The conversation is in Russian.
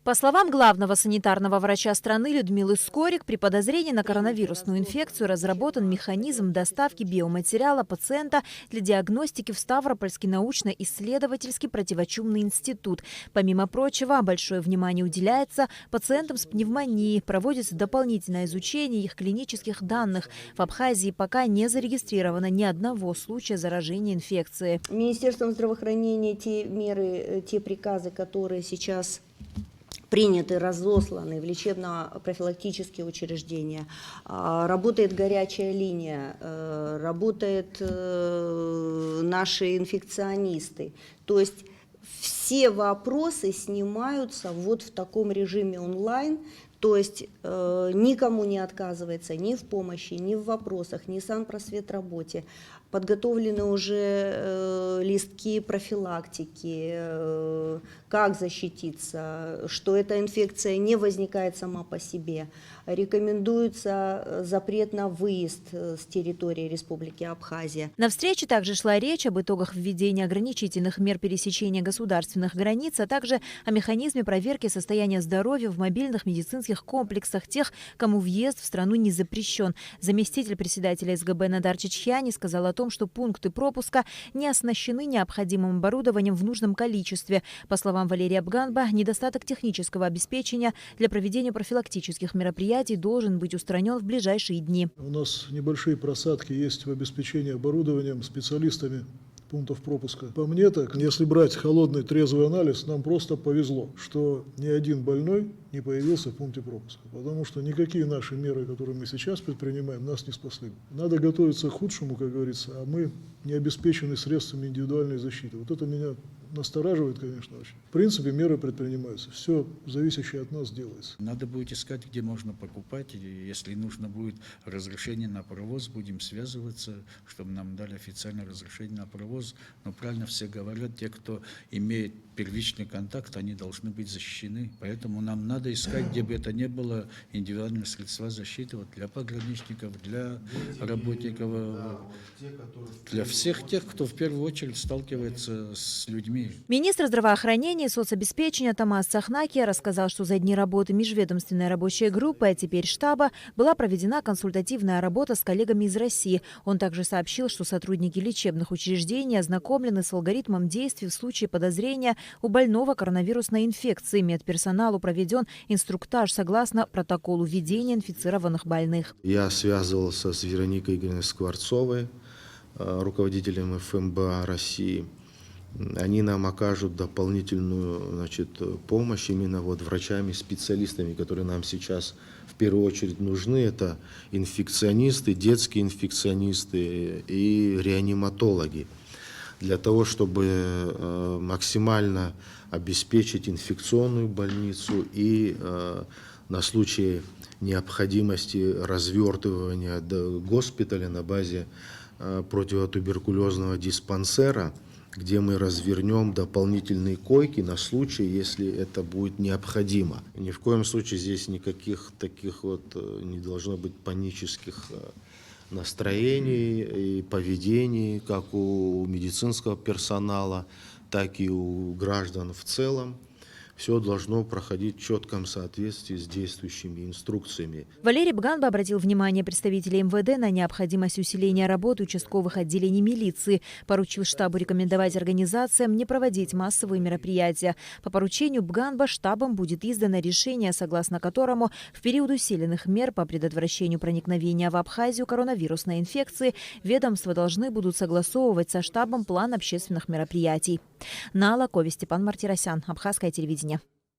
По словам главного санитарного врача страны Людмилы Скорик, при подозрении на коронавирусную инфекцию разработан механизм доставки биоматериала пациента для диагностики в Ставропольский научно-исследовательский противочумный институт. Помимо прочего, большое внимание уделяется пациентам с пневмонией, проводится дополнительное изучение их клинических данных. В Абхазии пока не зарегистрировано ни одного случая заражения инфекцией. Министерством здравоохранения те меры, те приказы, которые сейчас приняты, разосланы в лечебно-профилактические учреждения. Работает горячая линия, работают наши инфекционисты. То есть все вопросы снимаются вот в таком режиме онлайн. То есть никому не отказывается ни в помощи, ни в вопросах, ни в санпросветработе. Подготовлены уже листки профилактики, как защититься, что эта инфекция не возникает сама по себе. Рекомендуется запрет на выезд с территории Республики Абхазия. На встрече также шла речь об итогах введения ограничительных мер пересечения государственных границ, а также о механизме проверки состояния здоровья в мобильных медицинских комплексах тех, кому въезд в страну не запрещен. Заместитель председателя СГБ Надар Чичхиани сказал о том, что пункты пропуска не оснащены необходимым оборудованием в нужном количестве. По словам Валерия Бганба, недостаток технического обеспечения для проведения профилактических мероприятий должен быть устранен в ближайшие дни. У нас небольшие просадки есть в обеспечении оборудованием, специалистами пунктов пропуска. По мне так, если брать холодный трезвый анализ, нам просто повезло, что ни один больной не появился в пункте пропуска. Потому что никакие наши меры, которые мы сейчас предпринимаем, нас не спасли. Надо готовиться к худшему, как говорится, а мы не обеспечены средствами индивидуальной защиты. Вот это меня настораживает, конечно, очень. В принципе, меры предпринимаются. Все зависящее от нас делается. Надо будет искать, где можно покупать. И если нужно будет разрешение на провоз, будем связываться, чтобы нам дали официальное разрешение на провоз. Но правильно все говорят, те, кто имеет первичный контакт, они должны быть защищены. Поэтому нам надо искать, где бы это ни было, индивидуальные средства защиты вот для пограничников, для работников, для всех тех, кто в первую очередь сталкивается с людьми. Министр здравоохранения и соцобеспечения Томас Цахнакия рассказал, что за дни работы межведомственной рабочей группы, а теперь штаба, была проведена консультативная работа с коллегами из России. Он также сообщил, что сотрудники лечебных учреждений ознакомлены с алгоритмом действий в случае подозрения у больного коронавирусной инфекцией. Медперсоналу проведен инструктаж согласно протоколу ведения инфицированных больных. Я связывался с Вероникой Игоревной Скворцовой, руководителем ФМБА России. Они нам окажут дополнительную, помощь именно врачами, специалистами, которые нам сейчас в первую очередь нужны. Это инфекционисты, детские инфекционисты и реаниматологи. Для того, чтобы максимально обеспечить инфекционную больницу и на случай необходимости развертывания госпиталя на базе противотуберкулезного диспансера, где мы развернем дополнительные койки на случай, если это будет необходимо. Ни в коем случае здесь никаких таких не должно быть панических настроений и поведений, как у медицинского персонала, так и у граждан в целом. Все должно проходить в четком соответствии с действующими инструкциями. Валерий Бганба обратил внимание представителей МВД на необходимость усиления работы участковых отделений милиции. Поручил штабу рекомендовать организациям не проводить массовые мероприятия. По поручению Бганба штабом будет издано решение, согласно которому в период усиленных мер по предотвращению проникновения в Абхазию коронавирусной инфекции ведомства должны будут согласовывать со штабом план общественных мероприятий. Наала Кови, Степан Мартиросян, Абхазское телевидение.